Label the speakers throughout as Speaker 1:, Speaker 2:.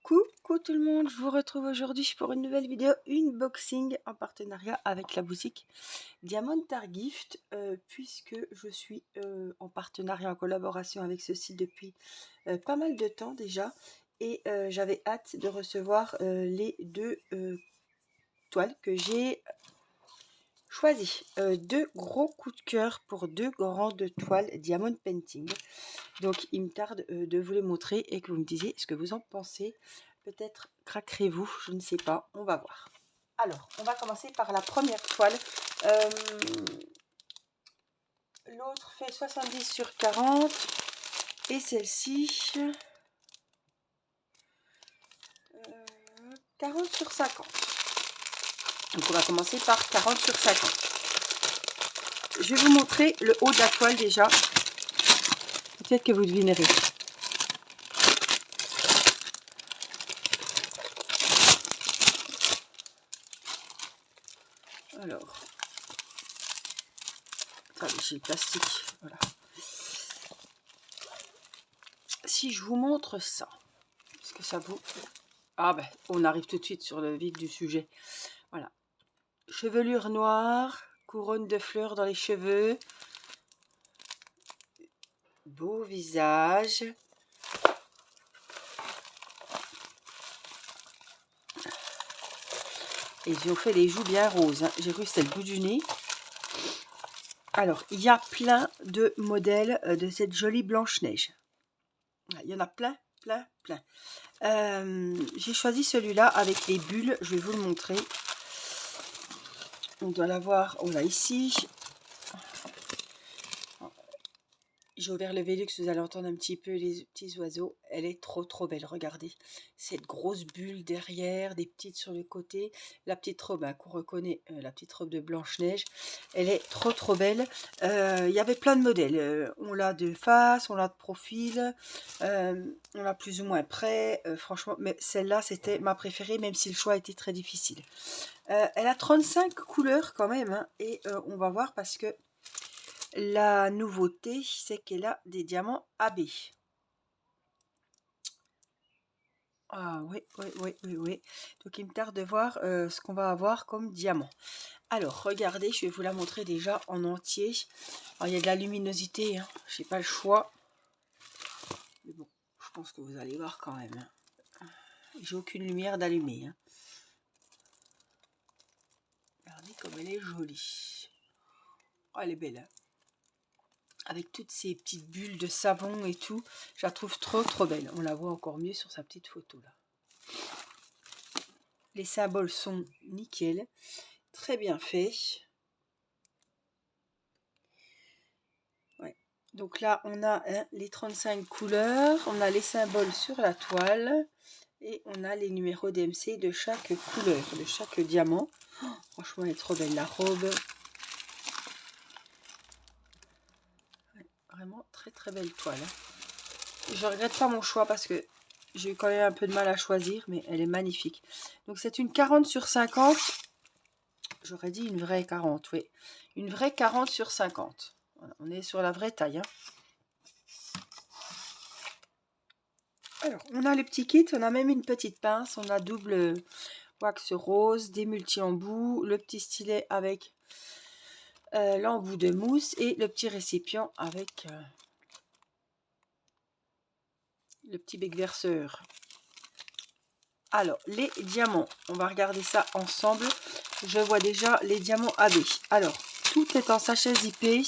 Speaker 1: Coucou tout le monde, je vous retrouve aujourd'hui pour une nouvelle vidéo unboxing en partenariat avec la boutique Diamond Art Gift, puisque je suis en partenariat, en collaboration avec ce site depuis pas mal de temps déjà, et j'avais hâte de recevoir les deux toiles que j'ai choisies. Deux gros coups de cœur pour deux grandes toiles Diamond Painting. Donc il me tarde de vous les montrer et que vous me disiez ce que vous en pensez. Peut-être craquerez-vous, je ne sais pas, on va voir. Alors, on va commencer par la première toile. L'autre fait 70/40 et celle-ci 40/50. Donc on va commencer par 40/50. Je vais vous montrer le haut de la toile déjà. Peut-être que vous devinerez. Alors, attendez, j'ai le plastique. Voilà. Si je vous montre ça, est-ce que ça vous... Ah ben, on arrive tout de suite sur le vif du sujet. Voilà. Chevelure noire, couronne de fleurs dans les cheveux. Beau visage. Et ils ont fait les joues bien roses. Hein. J'ai cru que c'était le bout du nez. Alors, il y a plein de modèles de cette jolie Blanche-Neige. Il y en a plein. J'ai choisi celui-là avec les bulles. Je vais vous le montrer. On doit l'avoir. On l'a ici. J'ai ouvert le Velux, vous allez entendre un petit peu les petits oiseaux. Elle est trop belle, regardez. Cette grosse bulle derrière, des petites sur le côté. La petite robe, hein, qu'on reconnaît, la petite robe de Blanche-Neige. Elle est trop belle. Il y avait plein de modèles. On l'a de face, on l'a de profil. On l'a plus ou moins près. Franchement, mais celle-là, c'était ma préférée, même si le choix était très difficile. Elle a 35 couleurs quand même. Hein, et on va voir parce que la nouveauté, c'est qu'elle a des diamants AB. Ah oui. Donc il me tarde de voir ce qu'on va avoir comme diamant. Alors regardez, je vais vous la montrer déjà en entier. Alors, il y a de la luminosité, hein. Je n'ai pas le choix. Mais bon, je pense que vous allez voir quand même. Hein. J'ai aucune lumière d'allumer. Hein. Regardez comme elle est jolie. Oh, elle est belle. Hein. Avec toutes ces petites bulles de savon et tout, je la trouve trop belle. On la voit encore mieux sur sa petite photo là. Les symboles sont nickel, très bien faits. Ouais. Donc là, on a les 35 couleurs, on a les symboles sur la toile et on a les numéros DMC de chaque couleur, de chaque diamant. Oh, franchement, elle est trop belle la robe. Ouais, vraiment très belle toile. Je regrette pas mon choix parce que j'ai eu quand même un peu de mal à choisir, mais elle est magnifique. Donc c'est une 40/50. J'aurais dit une vraie 40, oui. Une vraie 40/50. Voilà, on est sur la vraie taille. Hein. Alors, on a les petits kits, on a même une petite pince, on a double wax rose, des multi-embouts, le petit stylet avec l'embout de mousse et le petit récipient avec le petit bec verseur. Alors, les diamants, on va regarder ça ensemble. Je vois déjà les diamants AB. Alors, tout est en sachet zippé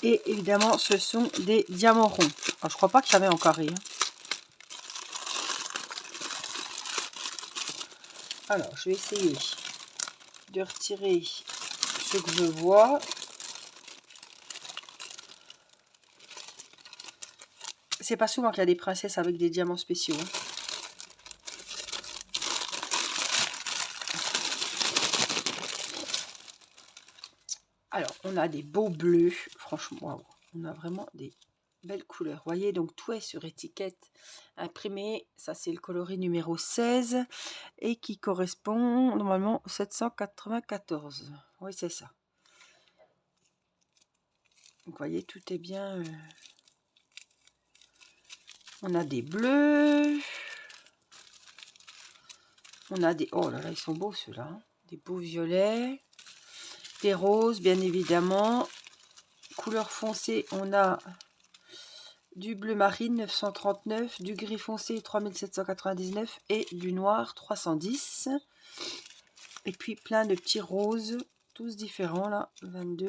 Speaker 1: et évidemment, ce sont des diamants ronds. Alors, je crois pas qu'il y avait en carré. Hein. Alors, je vais essayer de retirer ce que je vois. C'est pas souvent qu'il y a des princesses avec des diamants spéciaux. Hein. Alors, on a des beaux bleus. Franchement, waouh. On a vraiment des belles couleurs. Vous voyez, donc tout est sur étiquette imprimée. Ça, c'est le coloris numéro 16 et qui correspond normalement au 794. Oui, c'est ça. Donc, vous voyez, tout est bien... On a des bleus. On a des... Oh là là, ils sont beaux ceux-là. Hein. Des beaux violets. Des roses, bien évidemment. Couleur foncée, on a du bleu marine 939, du gris foncé 3799 et du noir 310. Et puis plein de petits roses, tous différents là, 22.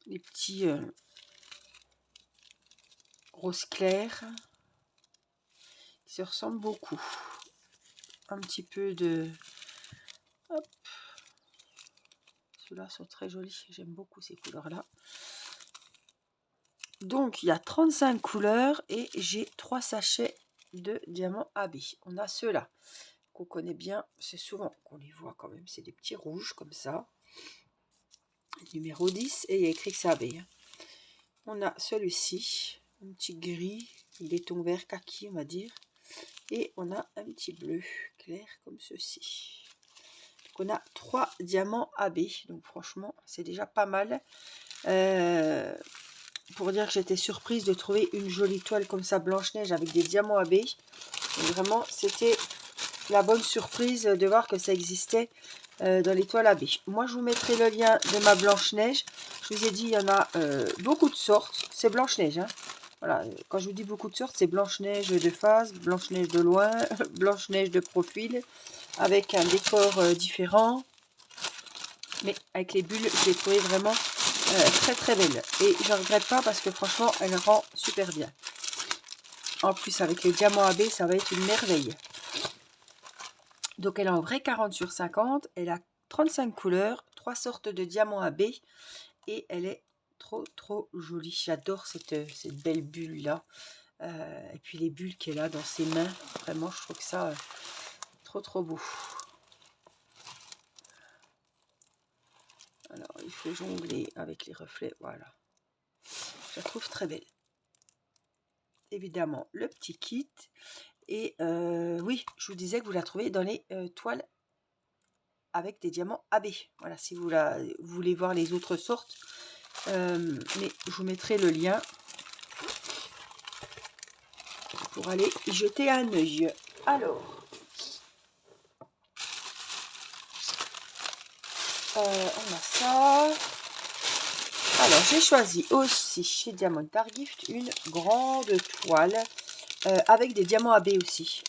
Speaker 1: Les petits roses clairs qui se ressemblent beaucoup. Un petit peu de... Hop. Ceux-là sont très jolis, j'aime beaucoup ces couleurs-là. Donc il y a 35 couleurs et j'ai 3 sachets de diamants AB. On a ceux-là qu'on connaît bien, c'est souvent qu'on les voit quand même, c'est des petits rouges comme ça. Numéro 10 et il y a écrit que c'est AB. On a celui-ci, un petit gris, des tons vert kaki on va dire. Et on a un petit bleu clair comme ceci. Donc on a 3 diamants AB, donc franchement c'est déjà pas mal. Pour dire que j'étais surprise de trouver une jolie toile comme ça Blanche-Neige avec des diamants AB. Et vraiment c'était la bonne surprise de voir que ça existait dans les toiles AB. Moi je vous mettrai le lien de ma Blanche-Neige. Je vous ai dit il y en a beaucoup de sortes. C'est Blanche-Neige. Hein. Voilà, quand je vous dis beaucoup de sortes, c'est Blanche-Neige de face, Blanche-Neige de loin, Blanche-Neige de profil, avec un décor différent. Mais avec les bulles, je l'ai trouvé vraiment très très belle. Et je ne regrette pas parce que franchement, elle rend super bien. En plus, avec les diamants AB, ça va être une merveille. Donc, elle est en vrai 40 sur 50. Elle a 35 couleurs, 3 sortes de diamants AB. Et elle est trop jolie. J'adore cette belle bulle là. Et puis les bulles qu'elle a dans ses mains. Vraiment, je trouve que ça trop beau. Alors, il faut jongler avec les reflets. Voilà. Je la trouve très belle. Évidemment, le petit kit. Et oui, je vous disais que vous la trouvez dans les toiles avec des diamants AB. Voilà, si vous voulez voir les autres sortes. Mais je vous mettrai le lien pour aller y jeter un œil. Alors, on a ça. Alors, j'ai choisi aussi chez Diamond Targift une grande toile avec des diamants AB aussi.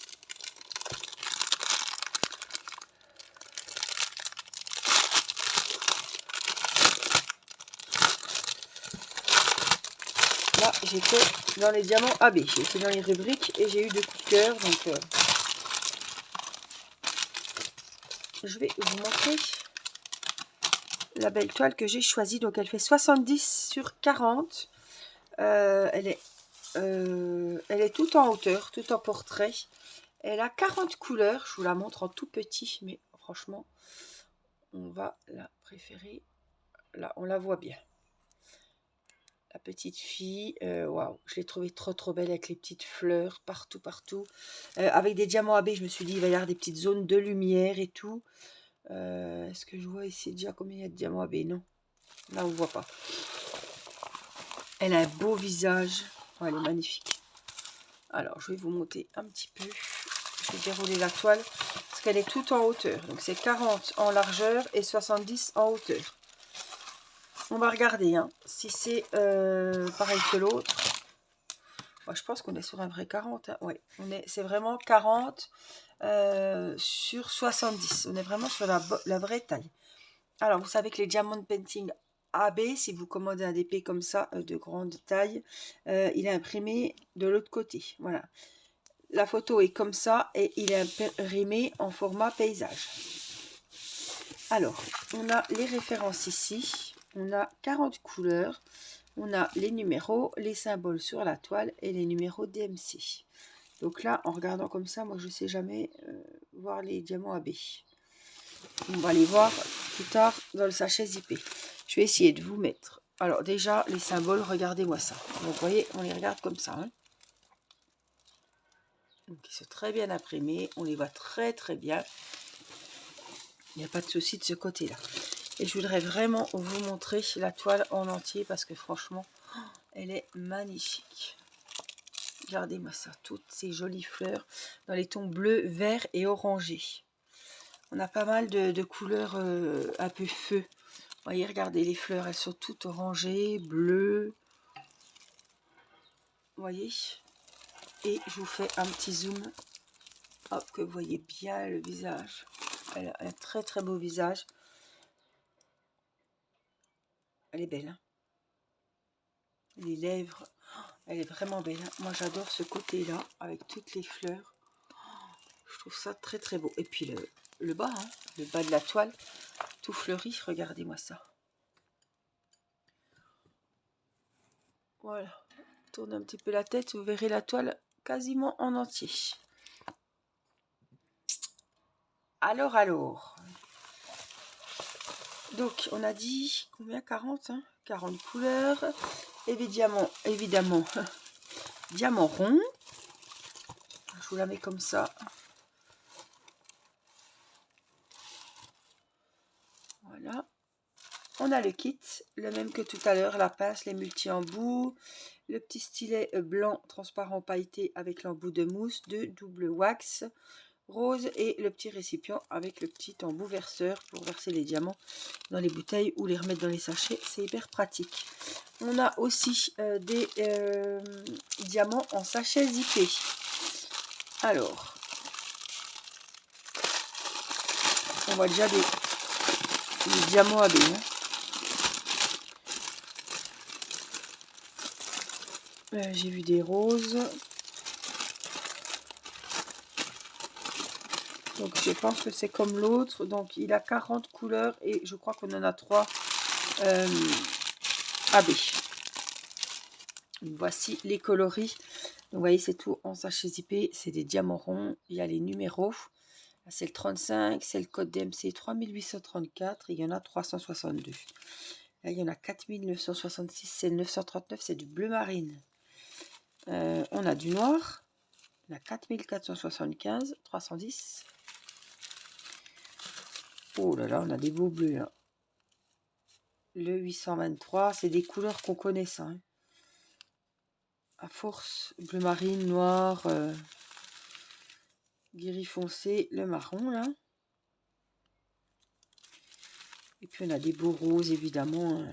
Speaker 1: Là, j'étais dans les diamants AB. J'ai été dans les rubriques et j'ai eu 2 coups de cœur. Donc, je vais vous montrer la belle toile que j'ai choisie. Donc, elle fait 70 sur 40. Elle est toute en hauteur, toute en portrait. Elle a 40 couleurs. Je vous la montre en tout petit, mais franchement, on va la préférer. Là, on la voit bien. La petite fille, waouh, je l'ai trouvée trop belle avec les petites fleurs partout. Avec des diamants AB, je me suis dit, il va y avoir des petites zones de lumière et tout. Est-ce que je vois ici déjà combien il y a de diamants AB? Non, là on ne voit pas. Elle a un beau visage. Oh, elle est magnifique. Alors, je vais vous monter un petit peu. Je vais dérouler la toile parce qu'elle est toute en hauteur. Donc, c'est 40 en largeur et 70 en hauteur. On va regarder hein, si c'est pareil que l'autre. Ouais, je pense qu'on est sur un vrai 40. Hein. Ouais, c'est vraiment 40 sur 70. On est vraiment sur la vraie taille. Alors, vous savez que les Diamond Painting AB, si vous commandez un DP comme ça, de grande taille, il est imprimé de l'autre côté. Voilà. La photo est comme ça et il est imprimé en format paysage. Alors, on a les références ici. On a 40 couleurs. On a les numéros, les symboles sur la toile et les numéros DMC. Donc là, en regardant comme ça, moi je ne sais jamais voir les diamants AB. On va les voir plus tard dans le sachet zippé. Je vais essayer de vous mettre. Alors déjà, les symboles, regardez-moi ça. Donc vous voyez, on les regarde comme ça. Hein. Donc ils sont très bien imprimés. On les voit très bien. Il n'y a pas de souci de ce côté-là. Et je voudrais vraiment vous montrer la toile en entier parce que franchement, elle est magnifique. Regardez-moi ça, toutes ces jolies fleurs dans les tons bleus, verts et orangés. On a pas mal de couleurs un peu feu. Vous voyez, regardez les fleurs, elles sont toutes orangées, bleues. Vous voyez? Et je vous fais un petit zoom. Hop, que vous voyez bien le visage. Elle a un très très beau visage. Elle est belle, hein? Les lèvres, elle est vraiment belle, hein? Moi j'adore ce côté-là, avec toutes les fleurs. Je trouve ça très très beau. Et puis le bas, hein, le bas de la toile, tout fleuri, regardez-moi ça. Voilà, tourne un petit peu la tête, vous verrez la toile quasiment en entier. Alors. Donc, on a dit combien? 40, hein, 40 couleurs. Évidemment, diamant rond. Je vous la mets comme ça. Voilà. On a le kit, le même que tout à l'heure, la pince, les multi-embouts, le petit stylet blanc transparent pailleté avec l'embout de mousse, de double wax rose et le petit récipient avec le petit embout verseur pour verser les diamants dans les bouteilles ou les remettre dans les sachets. C'est hyper pratique. On a aussi des diamants en sachet zippé. Alors, on voit déjà des diamants AB. Hein. J'ai vu des roses. Donc je pense que c'est comme l'autre. Donc il a 40 couleurs et je crois qu'on en a 3 AB. Voici les coloris. Vous voyez, c'est tout en sachet zippé. C'est des diamants ronds. Il y a les numéros. C'est le 35. C'est le code DMC 3834. Et il y en a 362. Là, il y en a 4966. C'est le 939. C'est du bleu marine. On a du noir. On a 4475. 310. Oh là là, on a des beaux bleus. Hein. Le 823. C'est des couleurs qu'on connaît ça. Hein. À force, bleu marine, noir, gris foncé, le marron là. Et puis on a des beaux roses évidemment,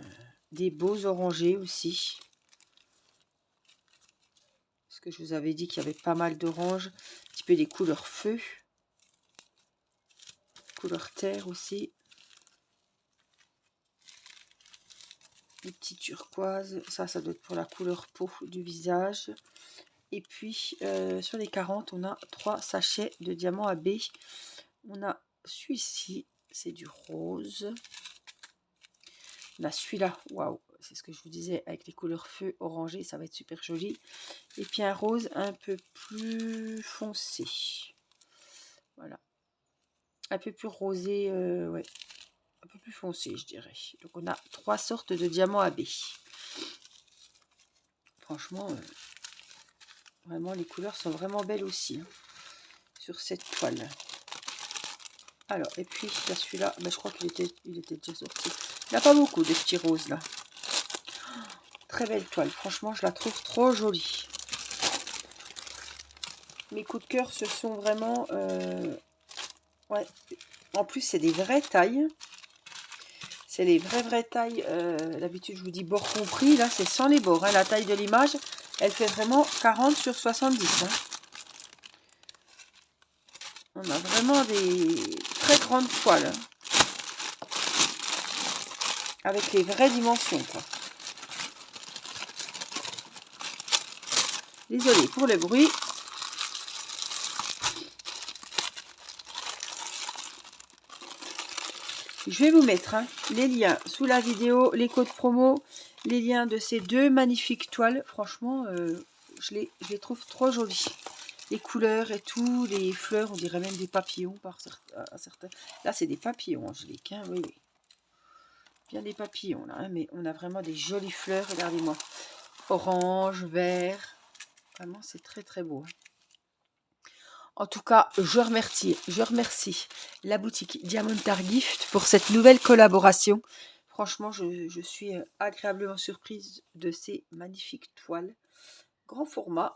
Speaker 1: des beaux orangés aussi. Parce que je vous avais dit qu'il y avait pas mal d'oranges, un petit peu des couleurs feu, couleur terre aussi. Des petits turquoises, ça doit être pour la couleur peau du visage. Et puis sur les 40, on a 3 sachets de diamants AB. On a celui-ci, c'est du rose. On a celui-là, waouh, c'est ce que je vous disais, avec les couleurs feu orangé, ça va être super joli. Et puis un rose un peu plus foncé. Voilà. Un peu plus rosé, ouais. Un peu plus foncé, je dirais. Donc on a 3 sortes de diamants AB. Franchement, vraiment, les couleurs sont vraiment belles aussi, hein, sur cette toile. Alors, et puis, là, celui-là, ben, je crois qu'il était déjà sorti. Il n'y a pas beaucoup de petits roses, là. Très belle toile. Franchement, je la trouve trop jolie. Mes coups de cœur, ce sont vraiment... ouais. En plus, c'est des vraies tailles. C'est les vraies tailles. D'habitude, je vous dis bord compris. Là, c'est sans les bords. Hein. La taille de l'image, elle fait vraiment 40 sur 70. Hein. On a vraiment des très grandes toiles. Hein. Avec les vraies dimensions, quoi. Désolée pour le bruit. Je vais vous mettre les liens sous la vidéo, les codes promo, les liens de ces 2 magnifiques toiles. Franchement, je les trouve trop jolies. Les couleurs et tout, les fleurs, on dirait même des papillons par certains. Là, c'est des papillons, Angélique, hein, oui. Bien des papillons, là, hein, mais on a vraiment des jolies fleurs, regardez-moi. Orange, vert, vraiment, c'est très, très beau. En tout cas, je remercie la boutique Diamontar Gift pour cette nouvelle collaboration. Franchement, je suis agréablement surprise de ces magnifiques toiles. Grand format.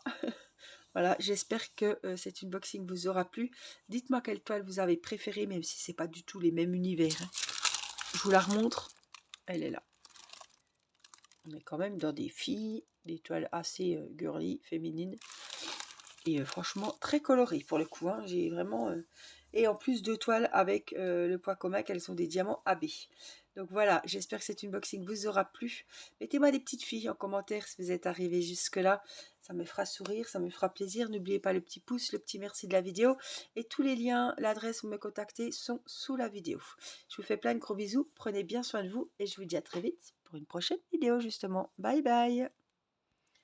Speaker 1: Voilà, j'espère que cet unboxing vous aura plu. Dites-moi quelle toile vous avez préférée, même si c'est pas du tout les mêmes univers, hein. Je vous la remontre, elle est là. On est quand même dans des filles, des toiles assez girly, féminines. Et franchement, très colorées pour le coup, hein. J'ai vraiment... Et en plus, 2 toiles avec le point commun qu'elles sont des diamants AB. Donc voilà, j'espère que cet unboxing vous aura plu. Mettez-moi des petites filles en commentaire si vous êtes arrivés jusque-là. Ça me fera sourire, ça me fera plaisir. N'oubliez pas le petit pouce, le petit merci de la vidéo. Et tous les liens, l'adresse où me contacter sont sous la vidéo. Je vous fais plein de gros bisous. Prenez bien soin de vous et je vous dis à très vite pour une prochaine vidéo justement. Bye bye!